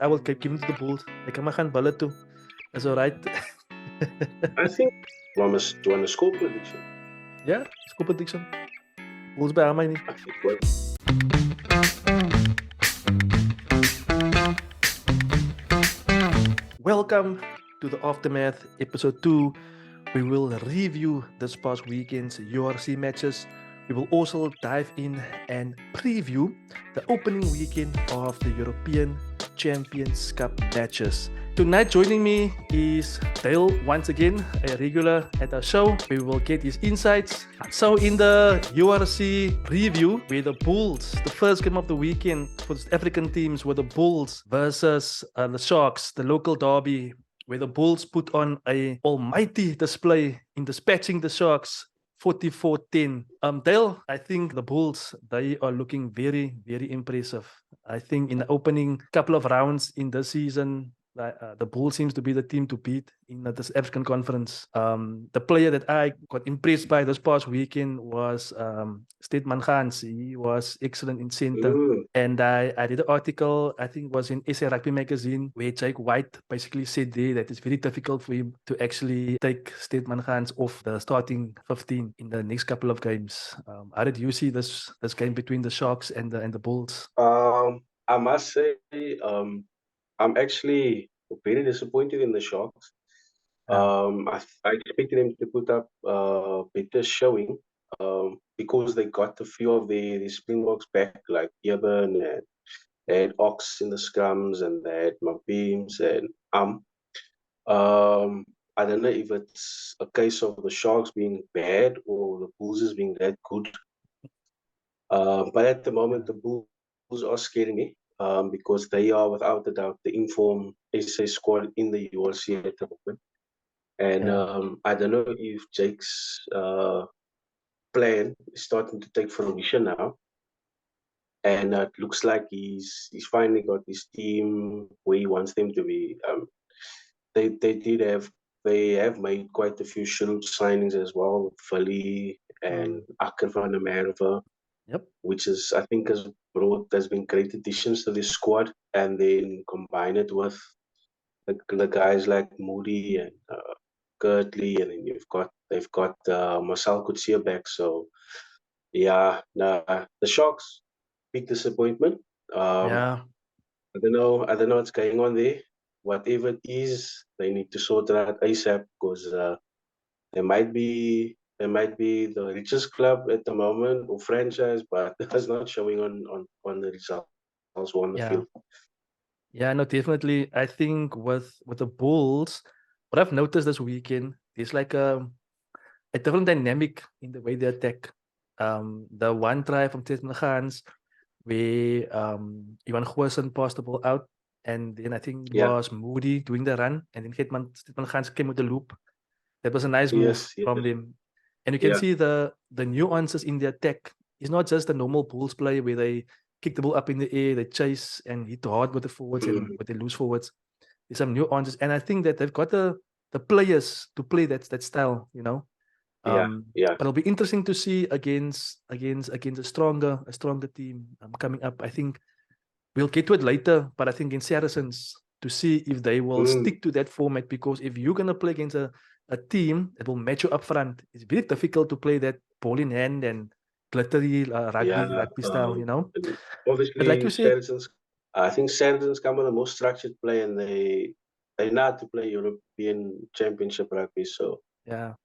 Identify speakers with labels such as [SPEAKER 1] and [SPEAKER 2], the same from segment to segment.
[SPEAKER 1] I will give him to the Bulls. They can gaan ballen toe. That's all right.
[SPEAKER 2] I think do you want a score prediction?
[SPEAKER 1] Yeah, score prediction. Bulls by how many?
[SPEAKER 2] I think well,
[SPEAKER 1] Welcome to the Aftermath episode 2. We will review this past weekend's URC matches. We will also dive in and preview the opening weekend of the European Champions Cup matches. Tonight joining me is Dale once again, a regular at our show. We will get his insights. So in the URC review, where the Bulls, the first game of the weekend for the African teams were the Bulls versus the Sharks, the local derby, where the Bulls put on a almighty display in dispatching the Sharks 44-10. Dale, I think the Bulls, they are looking very, very impressive. I think in the opening couple of rounds in this season, the Bulls seems to be the team to beat in this African conference. The player that I got impressed by this past weekend was Steedman Gans. He was excellent in center. And I did an article, I think it was in SA Rugby magazine, where Jake White basically said there that it's very difficult for him to actually take Steedman Gans off the starting 15 in the next couple of games. How did you see this game between the Sharks and the Bulls?
[SPEAKER 2] I must say, I'm actually very disappointed in the Sharks. I expected them to put up better showing because they got a few of the Springboks back, like Eban, and they had Ox in the scrums, and they had Mabeams and I don't know if it's a case of the Sharks being bad or the Bulls being that good. But at the moment, the Bulls are scaring me because they are without a doubt the informed SA squad in the URC at the moment. And I don't know if Jake's plan is starting to take fruition now. And it looks like he's finally got his team where he wants them to be. They have made quite a few signings as well, Philly and Akker van der Merwe.
[SPEAKER 1] Yep.
[SPEAKER 2] Which is, I think, has been great additions to this squad, and then combine it with the guys like Moody and Kirtley, and then they've got Marcel Coetzee back. So yeah, the Sharks, big disappointment. I don't know what's going on there. Whatever it is, they need to sort it out ASAP because they might be the richest club at the moment or franchise, but it's not showing on the results or on the field.
[SPEAKER 1] Yeah, no, definitely. I think with the Bulls, what I've noticed this weekend is like a different dynamic in the way they attack. The one try from Steedman Gans where Ivan Goosen passed the ball out, and then I think it was Moody doing the run, and then Steedman Gans came with the loop. That was a nice move from them. And you can see the nuances in the attack. It's not just the normal Bulls play where they kick the ball up in the air, they chase and hit hard with the forwards and with the loose forwards. There's some nuances, and I think that they've got the players to play that style, you know. But it'll be interesting to see against a stronger team coming up. I think we'll get to it later, but I think in Saracens to see if they will stick to that format, because if you're gonna play against a team that will match you up front, it's very difficult to play that ball in hand and glittery rugby style, you know.
[SPEAKER 2] Obviously,
[SPEAKER 1] but like you said,
[SPEAKER 2] I think Saracens come with a more structured play, and they know how to play European Championship rugby. So tell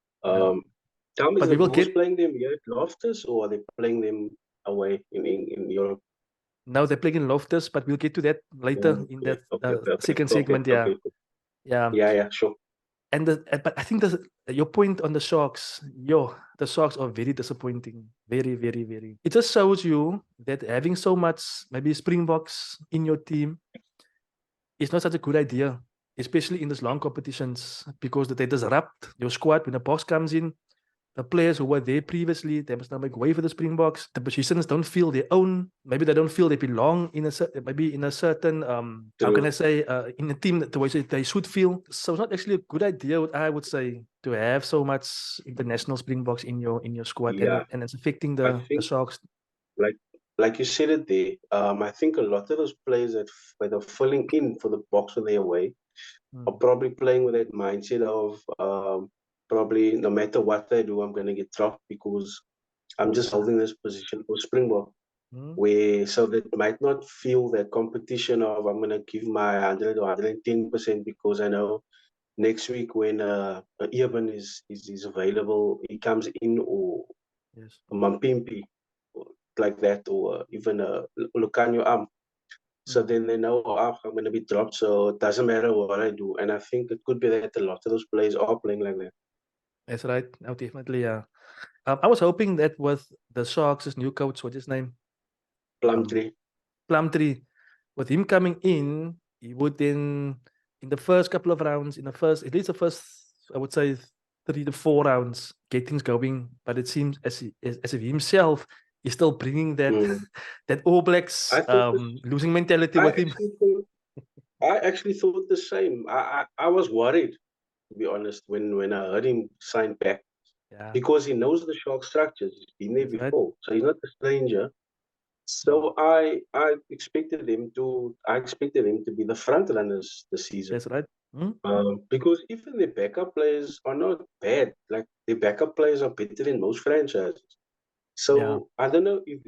[SPEAKER 2] me, is the Bulls playing them here at Loftus, or are they playing them away in Europe?
[SPEAKER 1] No, they're playing in Loftus, but we'll get to that later in that second segment.
[SPEAKER 2] Yeah, sure.
[SPEAKER 1] But I think your point on the Sharks, the Sharks are very disappointing. Very, very, very. It just shows you that having so much maybe Springboks in your team is not such a good idea, especially in these long competitions, because they disrupt your squad when the box comes in. The players who were there previously, they must now make way for the Springboks. The positions don't feel their own. Maybe they don't feel they belong in a certain how can I say in a team the way they should feel. So it's not actually a good idea, I would say, to have so much international Springboks in your squad, and it's affecting the Sharks.
[SPEAKER 2] Like like you said it there. I think a lot of those players that are filling in for the Boks when they're away are
[SPEAKER 1] Mm.
[SPEAKER 2] probably playing with that mindset of probably no matter what I do, I'm gonna get dropped because I'm just
[SPEAKER 1] Yeah.
[SPEAKER 2] holding this position for Springbok.
[SPEAKER 1] Mm.
[SPEAKER 2] Where so they might not feel that competition of I'm gonna give my 100 or 110% because I know next week when Eben is available, he comes in or
[SPEAKER 1] Yes.
[SPEAKER 2] Mampimpi like that or even Lucanio Am. So
[SPEAKER 1] Mm.
[SPEAKER 2] then they know, oh, I'm going to be dropped, so it doesn't matter what I do. And I think it could be that a lot of those players are playing like that.
[SPEAKER 1] That's right. No, definitely. Yeah. I was hoping that with the Sharks' new coach, what's his name? Um,
[SPEAKER 2] Plumtree.
[SPEAKER 1] Plumtree, with him coming in, he would then, in the first couple of rounds, at least the first, I would say, 3 to 4 rounds, get things going. But it seems as if himself is still bringing that
[SPEAKER 2] Mm.
[SPEAKER 1] that All Blacks
[SPEAKER 2] I thought this,
[SPEAKER 1] losing mentality
[SPEAKER 2] I
[SPEAKER 1] with him.
[SPEAKER 2] actually thought, I actually thought the same. I was worried, to be honest, when I heard him sign back
[SPEAKER 1] Yeah,
[SPEAKER 2] because he knows the Shark structures. He's been there
[SPEAKER 1] that's right.
[SPEAKER 2] before, so he's not a stranger.
[SPEAKER 1] Mm,
[SPEAKER 2] So I expected him to be the front runners this season.
[SPEAKER 1] that's right. Mm,
[SPEAKER 2] Because even the backup players are not bad. Like the backup players are better than most franchises.
[SPEAKER 1] yeah,
[SPEAKER 2] So I don't know if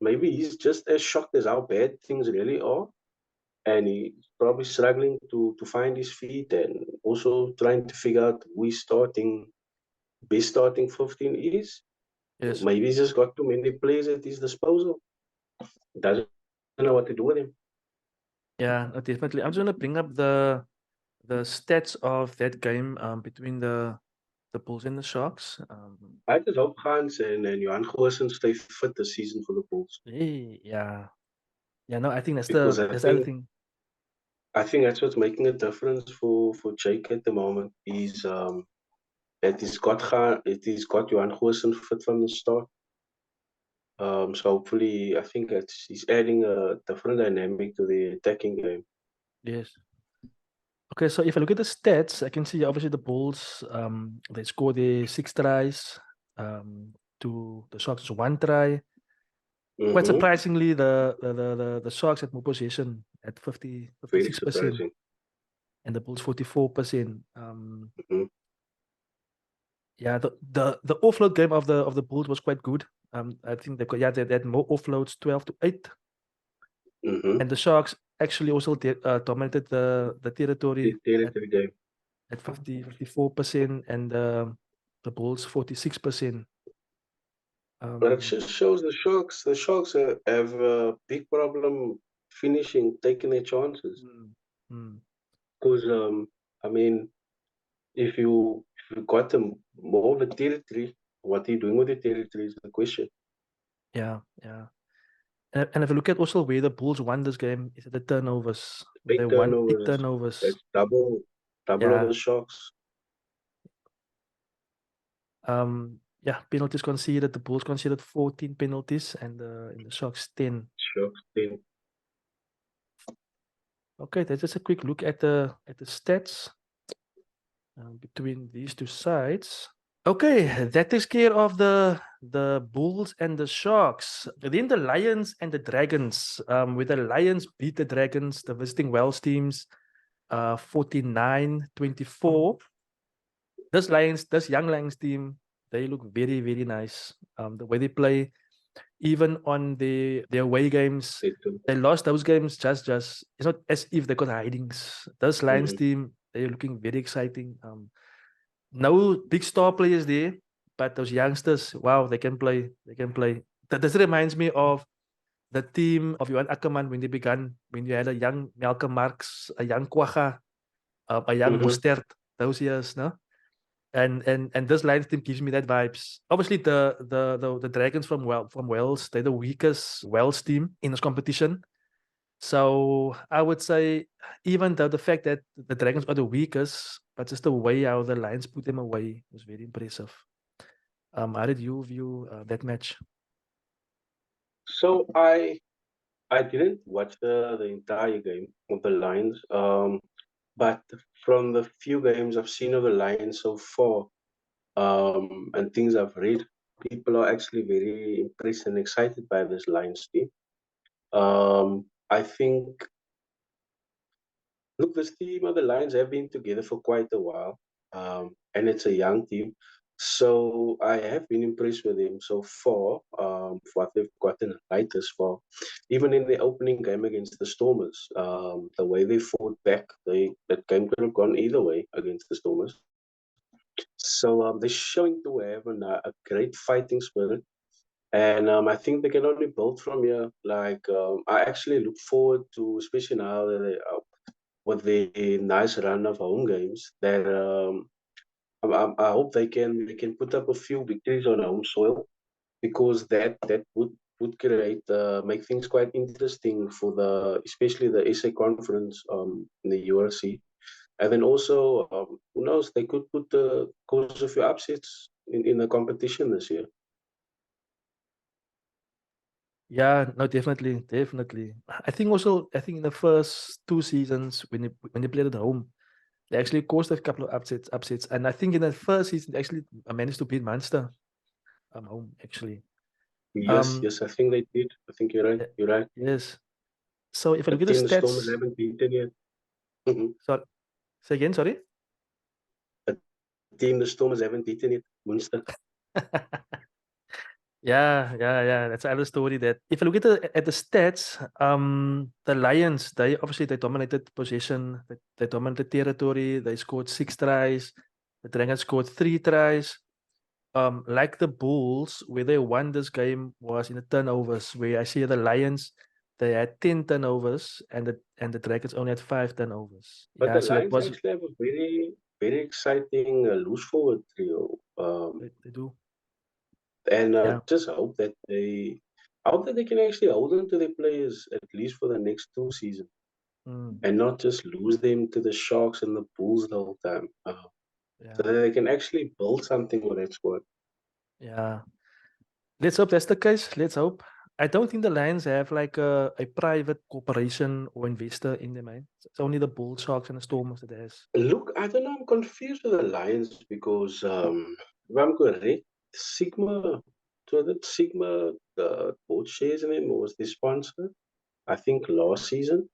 [SPEAKER 2] maybe he's just as shocked as how bad things really are, and he's probably struggling to find his feet and also trying to figure out who his best starting 15 is.
[SPEAKER 1] yes,
[SPEAKER 2] Maybe he's just got too many players at his disposal. Doesn't know what to do with him.
[SPEAKER 1] yeah, definitely. I'm just gonna bring up the stats of that game between the Bulls and the Sharks.
[SPEAKER 2] I just hope Hans and Johan Goosen stay fit this season for the Bulls
[SPEAKER 1] Yeah, yeah. No, I think
[SPEAKER 2] because I
[SPEAKER 1] that's the other
[SPEAKER 2] think
[SPEAKER 1] thing.
[SPEAKER 2] I think that's what's making a difference for Jake at the moment. He's got Johan Goosen fit from the start. So hopefully, I think he's adding a different dynamic to the attacking game.
[SPEAKER 1] Yes. Okay, so if I look at the stats, I can see obviously the Bulls they scored the 6 tries, to the Sharks 1 try. Quite
[SPEAKER 2] Mm-hmm.
[SPEAKER 1] surprisingly, the Sharks had more possession at
[SPEAKER 2] Very
[SPEAKER 1] 56%,
[SPEAKER 2] surprising.
[SPEAKER 1] and the Bulls 44%.
[SPEAKER 2] Mm-hmm.
[SPEAKER 1] Yeah, the offload game of the Bulls was quite good. I think they had more offloads, 12-8,
[SPEAKER 2] Mm-hmm.
[SPEAKER 1] and the Sharks actually also dominated the territory
[SPEAKER 2] The territory game.
[SPEAKER 1] at 54%, and the Bulls 46%.
[SPEAKER 2] But it
[SPEAKER 1] Um,
[SPEAKER 2] just shows the Sharks have a big problem finishing, taking their chances.
[SPEAKER 1] mm, mm,
[SPEAKER 2] Because I mean, if you got them more of the territory, what are you doing with the territory is the question.
[SPEAKER 1] yeah, yeah. And if you look at also where the Bulls won this game, is at the turnovers, where they
[SPEAKER 2] Big
[SPEAKER 1] won 8
[SPEAKER 2] turnovers.
[SPEAKER 1] turnovers.
[SPEAKER 2] That's double of
[SPEAKER 1] Yeah.
[SPEAKER 2] the Sharks.
[SPEAKER 1] Yeah, penalties conceded. The Bulls conceded 14 penalties, and in the Sharks 10.
[SPEAKER 2] Sharks team.
[SPEAKER 1] Okay, that's just a quick look at the stats between these two sides. Okay, that takes care of the Bulls and the Sharks. Then the Lions and the Dragons. Where the Lions beat the Dragons, the visiting Welsh teams, 49-24. This young Lions team, they look very, very nice. The way they play, even on their away games,
[SPEAKER 2] They took.
[SPEAKER 1] they lost those games just it's not as if they got hidings. This Lions
[SPEAKER 2] Mhm.
[SPEAKER 1] team, they're looking very exciting. No big star players there, but those youngsters, wow, they can play. They can play. That reminds me of the team of Johan Ackerman when they began, when you had a young Malcolm Marx, a young Quagga, a young
[SPEAKER 2] Mhm.
[SPEAKER 1] Mostert, those years, no? And this Lions team gives me that vibes. Obviously, the Dragons from Wales, they're the weakest Wales team in this competition. So I would say, even though the fact that the Dragons are the weakest, but just the way how the Lions put them away was very impressive. How did you view that match?
[SPEAKER 2] So I didn't watch the entire game of the Lions. But from the few games I've seen of the Lions so far, and things I've read, people are actually very impressed and excited by this Lions team. I think, look, this team of the Lions have been together for quite a while, and it's a young team. So I have been impressed with them so far, for what they've gotten right this far. Even in the opening game against the Stormers, the way they fought back, that game could have gone either way against the Stormers. So they're showing to have a great fighting spirit. And I think they can only build from here. Like, I actually look forward to, especially now that with the nice run of home games, that I hope they can put up a few victories on home soil, because that would create make things quite interesting for the, especially the SA conference, in the URC. And then also, who knows, they could cause a few upsets in the competition this year.
[SPEAKER 1] Yeah, no, definitely, definitely. I think also, I think in the first two seasons when they played at home, they actually caused a couple of upsets, and I think in the first season they actually managed to beat Munster home actually.
[SPEAKER 2] Yes,
[SPEAKER 1] Um,
[SPEAKER 2] yes, I think they did. I think you're right.
[SPEAKER 1] uh,
[SPEAKER 2] You're right.
[SPEAKER 1] yes. So if I
[SPEAKER 2] A
[SPEAKER 1] look at the
[SPEAKER 2] team the Stormers
[SPEAKER 1] stats,
[SPEAKER 2] haven't beaten yet. Mhm.
[SPEAKER 1] sorry, say again, sorry.
[SPEAKER 2] A team the Stormers haven't beaten yet. Munster.
[SPEAKER 1] Yeah, yeah, yeah. That's another story. That if you look at the stats, the Lions, they dominated possession, they dominated territory. They scored 6 tries. The Dragons scored 3 tries. Like the Bulls, where they won this game was in the turnovers. Where I see the Lions, they had 10 turnovers, and the Dragons only had 5 turnovers.
[SPEAKER 2] But
[SPEAKER 1] Yeah,
[SPEAKER 2] the
[SPEAKER 1] so that
[SPEAKER 2] Lions
[SPEAKER 1] was
[SPEAKER 2] actually have a very, very exciting loose forward trio.
[SPEAKER 1] they do.
[SPEAKER 2] And
[SPEAKER 1] Yeah.
[SPEAKER 2] just hope that they can actually hold on to their players at least for the next 2 seasons,
[SPEAKER 1] Mm,
[SPEAKER 2] and not just lose them to the Sharks and the Bulls the whole time. So
[SPEAKER 1] yeah.
[SPEAKER 2] that they can actually build something with that squad.
[SPEAKER 1] Yeah. Let's hope that's the case. Let's hope. I don't think the Lions have like a private corporation or investor in them, man. It's only the Bull Sharks and the Stormers that has.
[SPEAKER 2] Look, I don't know. I'm confused with the Lions because, if I'm correct, Sigma, so that Sigma bought shares in them, or was the sponsor? I think last season.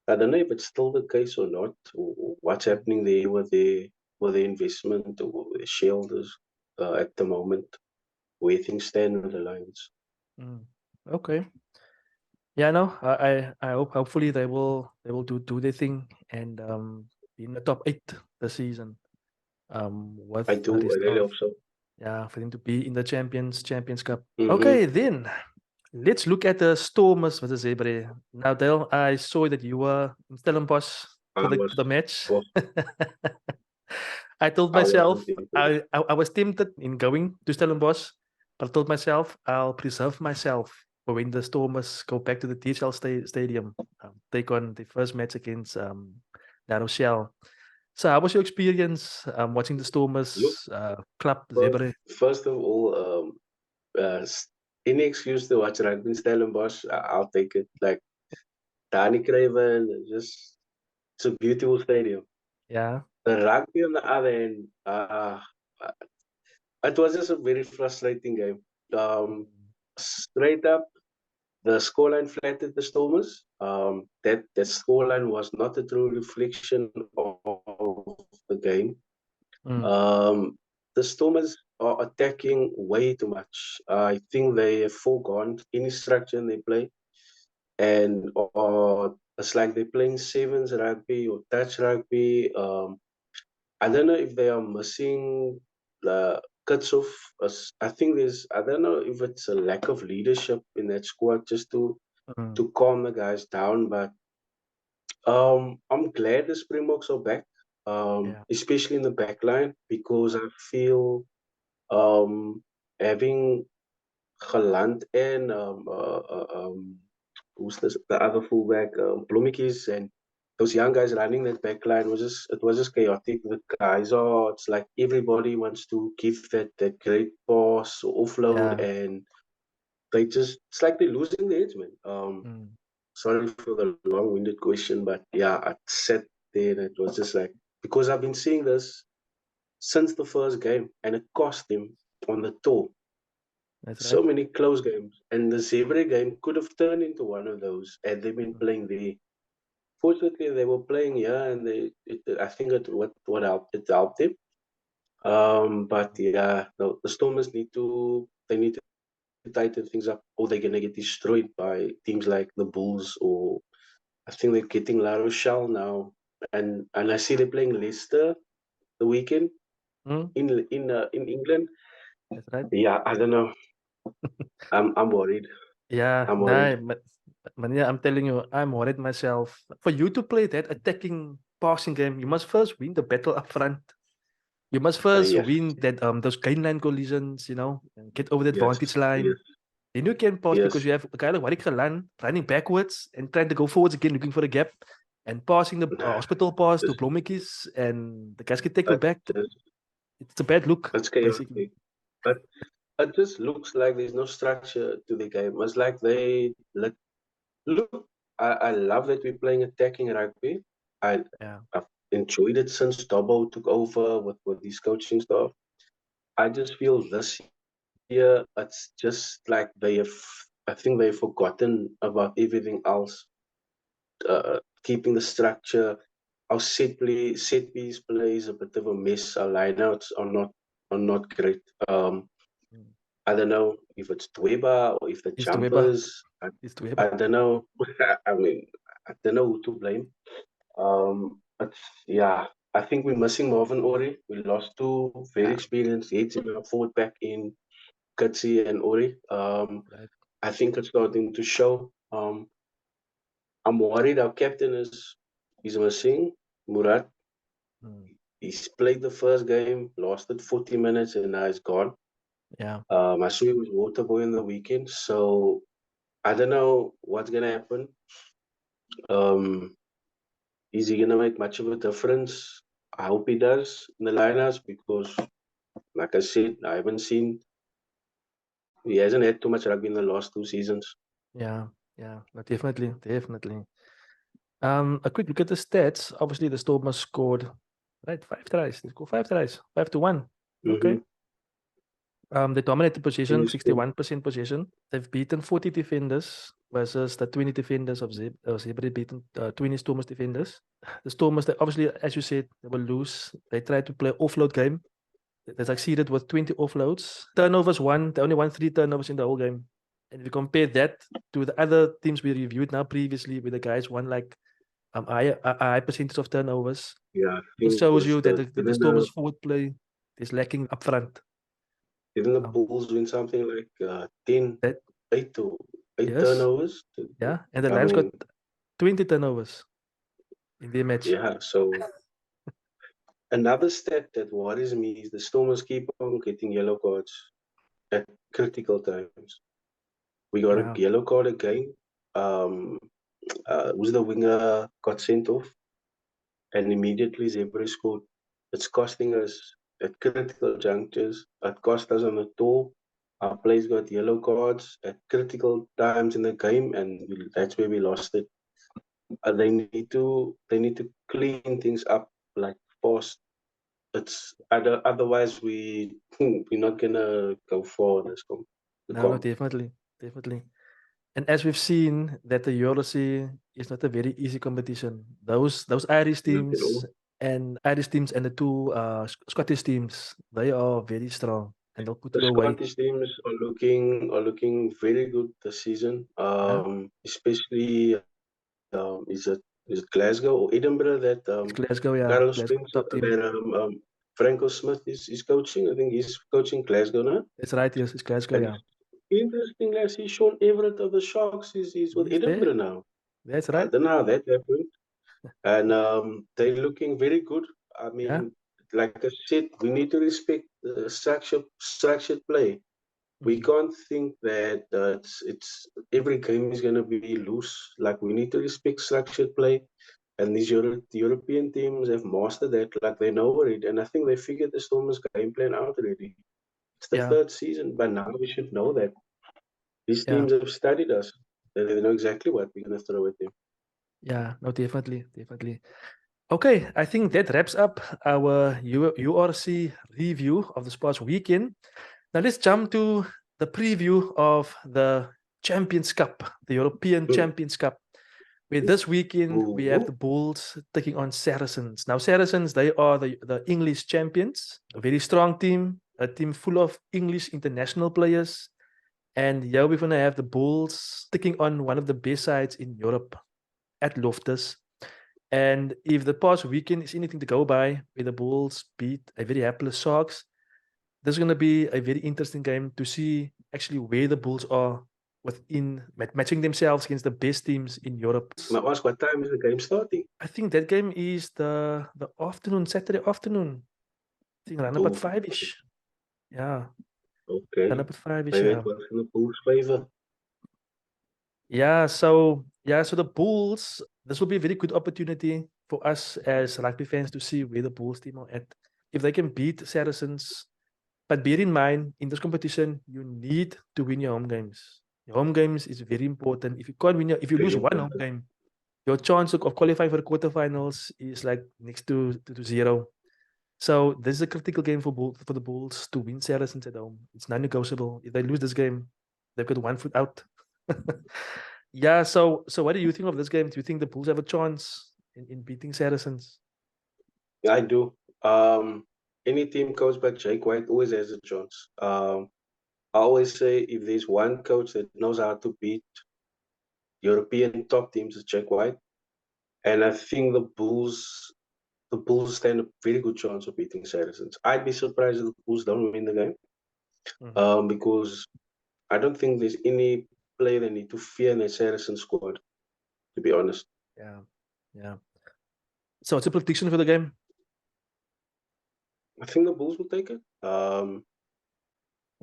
[SPEAKER 2] I don't know if it's still the case or not, or what's happening there with the investment or the shareholders at the moment, where things stand with the Lions.
[SPEAKER 1] Mm. Okay. Yeah, no, I hope hopefully they will do their thing and be in the top 8 this season. With
[SPEAKER 2] I
[SPEAKER 1] the
[SPEAKER 2] do. I
[SPEAKER 1] rest
[SPEAKER 2] really
[SPEAKER 1] of,
[SPEAKER 2] hope so.
[SPEAKER 1] yeah, for them to be in the Champions Cup.
[SPEAKER 2] Mm-hmm.
[SPEAKER 1] Okay, then let's look at the Stormers versus Zebre. Now, Dale, I saw that you were in Stellenbosch
[SPEAKER 2] I
[SPEAKER 1] for
[SPEAKER 2] was,
[SPEAKER 1] the match.
[SPEAKER 2] well,
[SPEAKER 1] I told
[SPEAKER 2] I
[SPEAKER 1] myself
[SPEAKER 2] wasn't into it.
[SPEAKER 1] I was tempted in going to Stellenbosch, but I told myself I'll preserve myself for when the Stormers go back to the TSL stadium, take on the first match against La Rochelle. So, how was your experience watching the
[SPEAKER 2] Look,
[SPEAKER 1] Stormers club
[SPEAKER 2] first,
[SPEAKER 1] Zebre?
[SPEAKER 2] first of all, any excuse to watch rugby in Stellenbosch, I'll take it. Like Danny Craven, just it's a beautiful stadium.
[SPEAKER 1] Yeah.
[SPEAKER 2] The rugby on the other end, it was just a very frustrating game. Um,
[SPEAKER 1] Mm,
[SPEAKER 2] Straight up, the scoreline flattered the Stormers. That scoreline was not a true reflection of the game.
[SPEAKER 1] mm,
[SPEAKER 2] Um, the Stormers are attacking way too much. I think they have forgone any structure in their play, and it's like they're playing sevens rugby or touch rugby. I don't know if they are missing the cuts off. I think I don't know if it's a lack of leadership in that squad just
[SPEAKER 1] mm.
[SPEAKER 2] to calm the guys down. But I'm glad the Springboks are back,
[SPEAKER 1] Yeah.
[SPEAKER 2] especially in the back line, because I feel having Geland and who's the other fullback, Bloemekjes, and those young guys running that back line was just chaotic. The guys are, it's like everybody wants to give that great pass or offload,
[SPEAKER 1] Yeah.
[SPEAKER 2] and it's like they're losing the edge, man.
[SPEAKER 1] Mm,
[SPEAKER 2] Sorry for the long-winded question, but yeah, I sat there and it was just like, because I've been seeing this since the first game, and it cost them on the tour.
[SPEAKER 1] That's
[SPEAKER 2] So
[SPEAKER 1] right.
[SPEAKER 2] many close games. And the Zebre game could have turned into one of those had they been playing there. Fortunately, they were playing here, and I think what helped it helped them. But yeah, no, the Stormers need to tighten things up, or they're gonna get destroyed by teams like the Bulls, or I think they're getting La Rochelle now, and I see they're playing Leicester the weekend
[SPEAKER 1] Mm,
[SPEAKER 2] in England.
[SPEAKER 1] that's right.
[SPEAKER 2] Yeah, I don't know. I'm worried.
[SPEAKER 1] Yeah,
[SPEAKER 2] I'm worried.
[SPEAKER 1] nah, but yeah, I'm telling you, I'm worried myself. For you to play that attacking passing game, you must first win the battle up front. You must first
[SPEAKER 2] Yes,
[SPEAKER 1] win that those gain line collisions, and get over the
[SPEAKER 2] yes,
[SPEAKER 1] advantage line.
[SPEAKER 2] yes,
[SPEAKER 1] Then you can pass because
[SPEAKER 2] yes.
[SPEAKER 1] you have a guy like Warwick Galan running backwards and trying to go forwards again, looking for the gap and passing the
[SPEAKER 2] Nah,
[SPEAKER 1] hospital pass to
[SPEAKER 2] it's,
[SPEAKER 1] Blommetjies, and the guys can take you
[SPEAKER 2] it's
[SPEAKER 1] back.
[SPEAKER 2] just
[SPEAKER 1] It's a bad look,
[SPEAKER 2] it's
[SPEAKER 1] basically.
[SPEAKER 2] chaotic. But it just looks like there's no structure to the game. It's like look. I love that we're playing attacking rugby.
[SPEAKER 1] Yeah.
[SPEAKER 2] I've enjoyed it since Dobbo took over with his coaching staff. I just feel this year it's just like I think they've forgotten about everything else. Keeping the structure. Our set piece play is a bit of a mess. Our lineouts are not great.
[SPEAKER 1] Mm.
[SPEAKER 2] I don't know if it's Dweba or if the
[SPEAKER 1] It's the Weber.
[SPEAKER 2] jumpers.
[SPEAKER 1] It's the
[SPEAKER 2] I
[SPEAKER 1] Weber.
[SPEAKER 2] don't know. I mean, I don't know who to blame. But yeah, I think we're missing Marvin Ori. We lost two very
[SPEAKER 1] Yeah.
[SPEAKER 2] experienced heads in our forward back in Kutsi and Ori.
[SPEAKER 1] Right.
[SPEAKER 2] I think it's starting to show. I'm worried our captain is missing. Murat.
[SPEAKER 1] Mm.
[SPEAKER 2] He's played the first game, lasted 40 minutes, and now he's gone.
[SPEAKER 1] Yeah.
[SPEAKER 2] I saw he was water boy in the weekend, so I don't know what's gonna happen. Um, is he gonna make much of a difference? I hope he does in the lineups because, like I said, I haven't seen. He hasn't had too much rugby in the last 2 seasons.
[SPEAKER 1] Yeah. Yeah. No, definitely. Definitely. A quick look at the stats. Obviously, the Stormers scored, right, 5 tries. They scored 5 tries, 5-1.
[SPEAKER 2] Mm-hmm.
[SPEAKER 1] Okay. They dominated possession,
[SPEAKER 2] Interesting.
[SPEAKER 1] 61% possession. They've beaten 40 defenders versus the 20 defenders of Zebre beaten 20 Stormers defenders. The Stormers, they obviously, as you said, they will lose. They tried to play offload game. They succeeded with 20 offloads. Turnovers won. They only won 3 turnovers in the whole game. And if you compare that to the other teams we reviewed now previously, where the guys won like a high percentage of turnovers,
[SPEAKER 2] Yeah, I
[SPEAKER 1] it just
[SPEAKER 2] think
[SPEAKER 1] shows
[SPEAKER 2] with
[SPEAKER 1] you that the
[SPEAKER 2] didn't the
[SPEAKER 1] Stormers forward play is lacking up front.
[SPEAKER 2] didn't the
[SPEAKER 1] Um,
[SPEAKER 2] Bulls win something like 10,
[SPEAKER 1] that
[SPEAKER 2] 8 to 8
[SPEAKER 1] yes,
[SPEAKER 2] turnovers?
[SPEAKER 1] yeah, and the
[SPEAKER 2] I
[SPEAKER 1] Lions got
[SPEAKER 2] mean,
[SPEAKER 1] 20 turnovers in their match.
[SPEAKER 2] yeah. So another stat that worries me is the Stormers keep on getting yellow cards at critical times. We got a
[SPEAKER 1] Yeah,
[SPEAKER 2] yellow card again. Um, who's the winger got sent off, and immediately Zebre scored. It's costing us at critical junctures. It cost us on the tour. Our players got yellow cards at critical times in the game, and that's where we lost it. They need to clean things up like fast. It's otherwise we're not gonna go far in this the
[SPEAKER 1] no, no,
[SPEAKER 2] comp.
[SPEAKER 1] definitely, definitely. And as we've seen, that the URC is not a very easy competition. Those
[SPEAKER 2] Not at all.
[SPEAKER 1] Irish teams and the two Scottish teams, they are very strong and they'll put
[SPEAKER 2] The
[SPEAKER 1] you away.
[SPEAKER 2] Scottish teams are looking very good this season.
[SPEAKER 1] Yeah,
[SPEAKER 2] Especially is it Glasgow or Edinburgh that
[SPEAKER 1] it's Glasgow. Yeah,
[SPEAKER 2] Carlos
[SPEAKER 1] Glasgow
[SPEAKER 2] Spence
[SPEAKER 1] top team.
[SPEAKER 2] that Franco Smith is coaching. I think he's coaching Glasgow now.
[SPEAKER 1] That's right. Yes, it's Glasgow.
[SPEAKER 2] And
[SPEAKER 1] Yeah,
[SPEAKER 2] interestingly, I see Sean Everett of the Sharks is with
[SPEAKER 1] he's there.
[SPEAKER 2] Edinburgh now.
[SPEAKER 1] That's
[SPEAKER 2] I
[SPEAKER 1] right.
[SPEAKER 2] don't know how that happened. And they're looking very good. I
[SPEAKER 1] Yeah.
[SPEAKER 2] mean, like I said, we need to respect the structured play. We
[SPEAKER 1] Mm.
[SPEAKER 2] can't think that it's every game is going to be loose. Like we need to respect structured play, and these European teams have mastered that. Like they know it, and I think they figured the Stormers game plan out already. It's the
[SPEAKER 1] Yeah.
[SPEAKER 2] third season, but now we should know that these
[SPEAKER 1] Yeah.
[SPEAKER 2] teams have studied us. They know exactly what we're going to throw at them.
[SPEAKER 1] Yeah. No, definitely. Definitely. Okay, I think that wraps up our URC review of the sports weekend. Now let's jump to the preview of the Champions Cup, the European Champions Cup. Where this weekend we have the Bulls taking on Saracens. Now, Saracens, they are the English champions, a very strong team, a team full of English international players. And here we're going to have the Bulls taking on one of the best sides in Europe at Loftus. And if the past weekend is anything to go by, where the Bulls beat a very hapless Sharks, this is going to be a very interesting game to see actually where the Bulls are within matching themselves against the best teams in Europe.
[SPEAKER 2] Can I ask what time is the game starting?
[SPEAKER 1] I think that game is the afternoon, Saturday afternoon. I think around about 5-ish. Yeah.
[SPEAKER 2] Okay.
[SPEAKER 1] Around about 5-ish.
[SPEAKER 2] Maybe
[SPEAKER 1] Yeah.
[SPEAKER 2] it was in the Bulls' favor.
[SPEAKER 1] Yeah, so the Bulls, this will be a very good opportunity for us as rugby fans to see where the Bulls team are at. If they can beat Saracens, but bear in mind, in this competition, you need to win your home games. Your home games is very important. If you can't win if you lose one home game, your chance of qualifying for the quarterfinals is like next to zero. So this is a critical game for the Bulls to win Saracens at home. It's non-negotiable. If they lose this game, they've got 1 foot out. Yeah. So what do you think of this game? Do you think the Bulls have a chance in beating Saracens?
[SPEAKER 2] Yeah, I do. Any team coached by Jake White always has a chance. I always say if there's one coach that knows how to beat European top teams, it's Jake White. And I think the Bulls stand a very good chance of beating Saracens. I'd be surprised if the Bulls don't win the game. Because I don't think there's any player they need to fear in the Saracens squad, to be honest.
[SPEAKER 1] Yeah. Yeah. So what's your prediction for the game?
[SPEAKER 2] I think the Bulls will take it. Do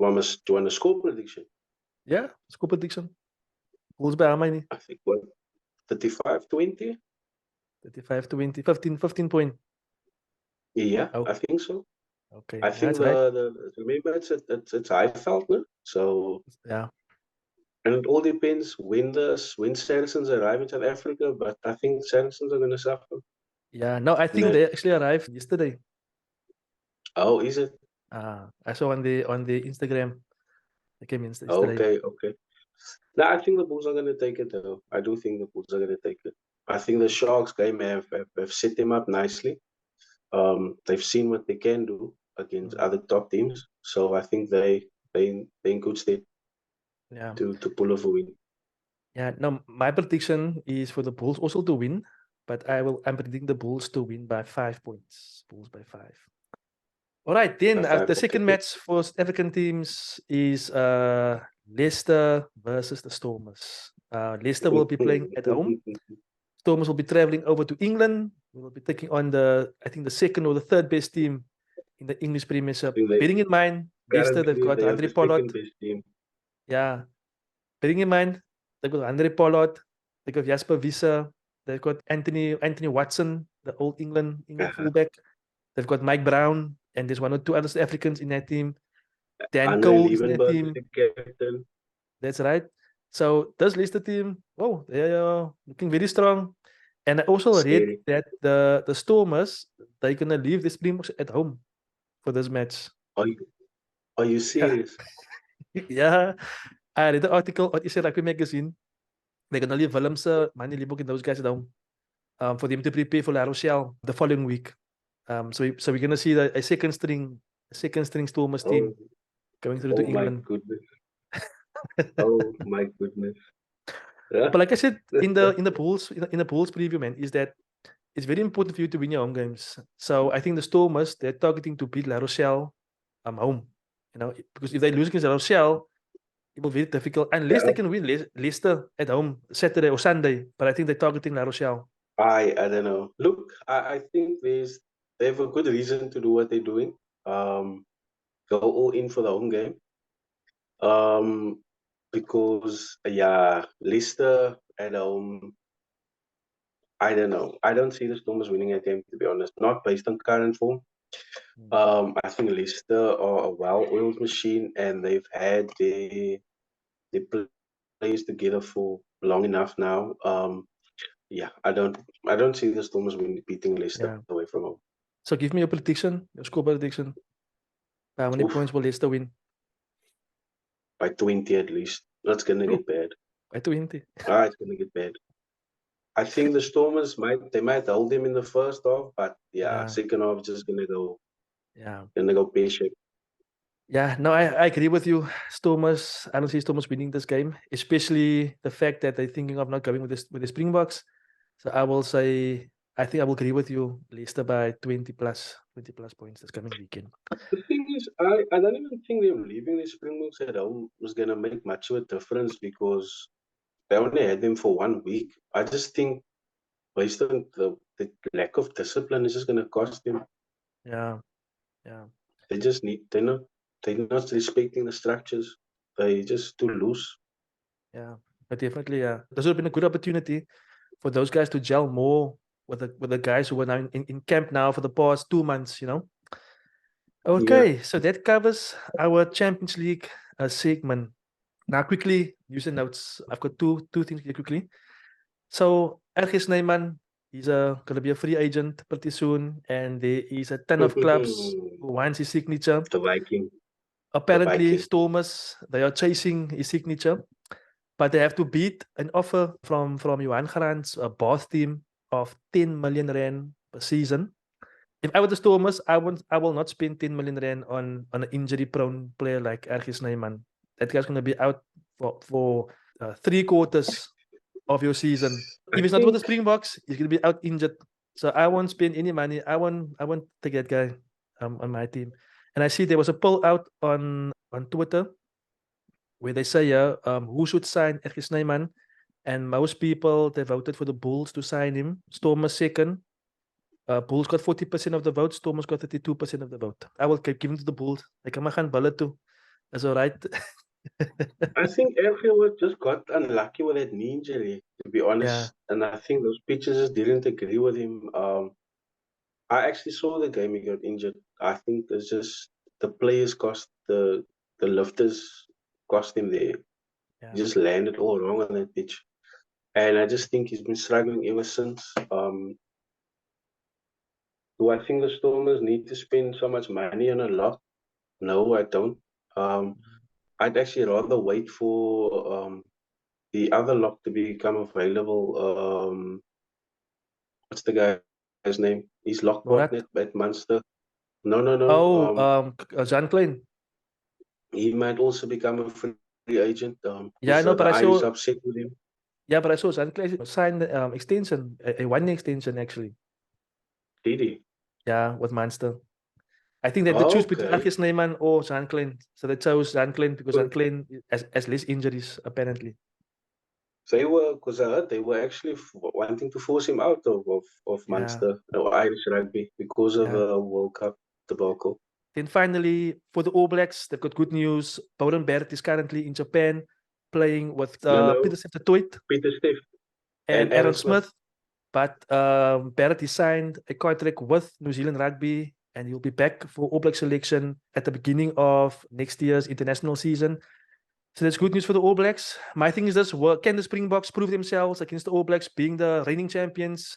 [SPEAKER 2] you want a score prediction?
[SPEAKER 1] Yeah, score prediction. Bulls by how many?
[SPEAKER 2] I think 35-20?
[SPEAKER 1] 35-20, 15 point.
[SPEAKER 2] Yeah,
[SPEAKER 1] Oh.
[SPEAKER 2] I think so.
[SPEAKER 1] Okay.
[SPEAKER 2] I think remember it's Highveld, no? So
[SPEAKER 1] yeah.
[SPEAKER 2] And it all depends when Saracens arrive in South Africa, but I think Saracens are gonna suffer.
[SPEAKER 1] Yeah, no, I think they actually arrived yesterday.
[SPEAKER 2] Oh, is it?
[SPEAKER 1] I saw on the Instagram. They came in yesterday.
[SPEAKER 2] Okay. No, I think the Bulls are gonna take it though. I do think the Bulls are gonna take it. I think the Sharks game have set them up nicely. They've seen what they can do against other top teams, so I think they in good state.
[SPEAKER 1] Yeah.
[SPEAKER 2] To pull off a win.
[SPEAKER 1] Yeah. No, my prediction is for the Bulls also to win, but I'm predicting the Bulls to win by 5 points. Bulls by 5. All right, then the second match for African teams is Leicester versus the Stormers. Leicester will be playing at home. Stormers will be traveling over to England. We will be taking on the second or the third best team in the English Premiership. Bearing in mind, Leicester, they've got Andre Pollard. Yeah. Bearing in mind, they've got Andre Pollard, they've got Jasper Wiese, they've got Anthony Watson, the old England fullback. They've got Mike Brown, and there's 1 or 2 other Africans in that team. Dan Cole is in that team. That's right. So this Leicester team, they are looking very strong. And I also read that the Stormers, they're gonna leave the Springboks at home for this match.
[SPEAKER 2] Are you serious?
[SPEAKER 1] Yeah. I read the article on SA Rugby magazine. They're gonna leave Willemse, Manny Liebok, and those guys at home for them to prepare for La Rochelle the following week. So we're gonna see a second string Stormers team going through to England.
[SPEAKER 2] Oh my goodness. Yeah.
[SPEAKER 1] But like I said in the Bulls preview, man, is that it's very important for you to win your home games. So I think the Stormers, they're targeting to beat La Rochelle home. Because if they lose against La Rochelle, it will be very difficult unless they can win Leicester at home Saturday or Sunday. But I think they're targeting La Rochelle.
[SPEAKER 2] I don't know. Look, I think they have a good reason to do what they're doing. Go all in for the home game. Because Leicester at home, I don't know. I don't see the Stormers winning a game, to be honest. Not based on current form. I think Leicester are a well-oiled machine, and they've had their players together for long enough now. I don't see the Stormers beating Leicester away from home.
[SPEAKER 1] So give me your prediction, your score prediction. How many points will Leicester win?
[SPEAKER 2] by 20 at least. That's gonna get bad.
[SPEAKER 1] By 20.
[SPEAKER 2] It's gonna get bad. I think the Stormers might hold them in the first half, but
[SPEAKER 1] Yeah.
[SPEAKER 2] second half just gonna go pear-shaped.
[SPEAKER 1] Yeah, no, I agree with you. Stormers, I don't see Stormers winning this game, especially the fact that they're thinking of not going with the Springboks. So I will say, I think I will agree with you, Leicester by 20 plus points this coming weekend.
[SPEAKER 2] The thing is, I don't even think them leaving the Springboks at home was gonna make much of a difference because they only had them for 1 week. I just think based on the lack of discipline, it's just gonna cost them.
[SPEAKER 1] Yeah.
[SPEAKER 2] They're not respecting the structures. They just too loose.
[SPEAKER 1] Yeah, but definitely, this would have been a good opportunity for those guys to gel more with the guys who were now in camp now for the past 2 months, Okay, so that covers our Champions League segment. Now, quickly, user notes. I've got two things here quickly. So, RG Snyman, he's going to be a free agent pretty soon, and there is a ton of clubs who wants his signature.
[SPEAKER 2] The Viking.
[SPEAKER 1] Apparently, Stormers, they are chasing his signature, but they have to beat an offer from Johan Grant's Bath team of 10 million rand per season. If I were the Stormers, I will not spend 10 million rand on an injury-prone player like RG Snyman. That guy's going to be out for 3/4 of your season. If it's not with the Springboks, he's going to be out injured. So I won't spend any money. I won't take that guy on my team. And I see there was a poll out on Twitter where they say, who should sign RG Snyman? And most people, they voted for the Bulls to sign him. Stormers second. Bulls got 40% of the vote. Stormers got 32% of the vote. I will give him to the Bulls. Ek kan maar gaan bullet toe. That's all right.
[SPEAKER 2] I think RG just got unlucky with that knee injury, to be honest. Yeah. And I think those pitchers just didn't agree with him. I actually saw the game he got injured. I think it's just the players cost the lifters cost him there. Yeah. He just landed all wrong on that pitch. And I just think he's been struggling ever since. Do I think the Stormers need to spend so much money on a lock? No, I don't. I'd actually rather wait for the other lock to become available. What's the guy's name? He's lock partner at Munster. No.
[SPEAKER 1] Oh, Jean Klein.
[SPEAKER 2] He might also become a free agent.
[SPEAKER 1] Yeah, I know, but I saw.
[SPEAKER 2] Upset with him.
[SPEAKER 1] Yeah, but I saw Jean Klein signed extension, a 1-year extension actually.
[SPEAKER 2] Did he?
[SPEAKER 1] Yeah, with Munster. I think they had to choose between RG Snyman or Jean Klein. So they chose Jean Klein because Jean Klein has less injuries, apparently.
[SPEAKER 2] They were actually wanting to force him out of Munster or Irish rugby because of the World Cup debacle.
[SPEAKER 1] Then finally, for the All Blacks, they've got good news. Beauden Barrett is currently in Japan playing with Peter
[SPEAKER 2] Steph
[SPEAKER 1] and Aaron Smith. But Barrett is signed a contract with New Zealand Rugby, and he'll be back for All Black selection at the beginning of next year's international season. So that's good news for the All Blacks. My thing is this: can the Springboks prove themselves against the All Blacks, being the reigning champions?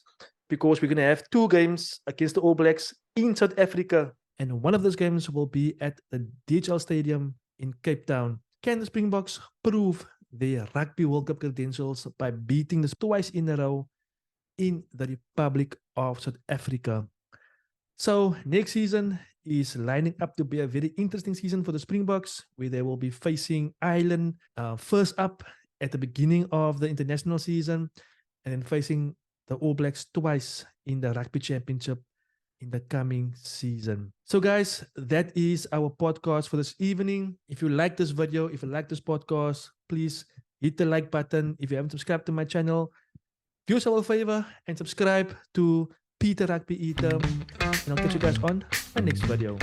[SPEAKER 1] Because we're going to have 2 games against the All Blacks in South Africa. And one of those games will be at the DHL Stadium in Cape Town. Can the Springboks prove their Rugby World Cup credentials by beating this twice in a row in the Republic of South Africa? So next season is lining up to be a very interesting season for the Springboks, where they will be facing Ireland first up at the beginning of the international season, and then facing the All Blacks twice in the Rugby Championship in the coming season. So guys, that is our podcast for this evening. If you like this video, if you like this podcast, please hit the like button. If you haven't subscribed to my channel, do yourself a favor and subscribe to Peter Rugby Eater, and I'll catch you guys on my next video.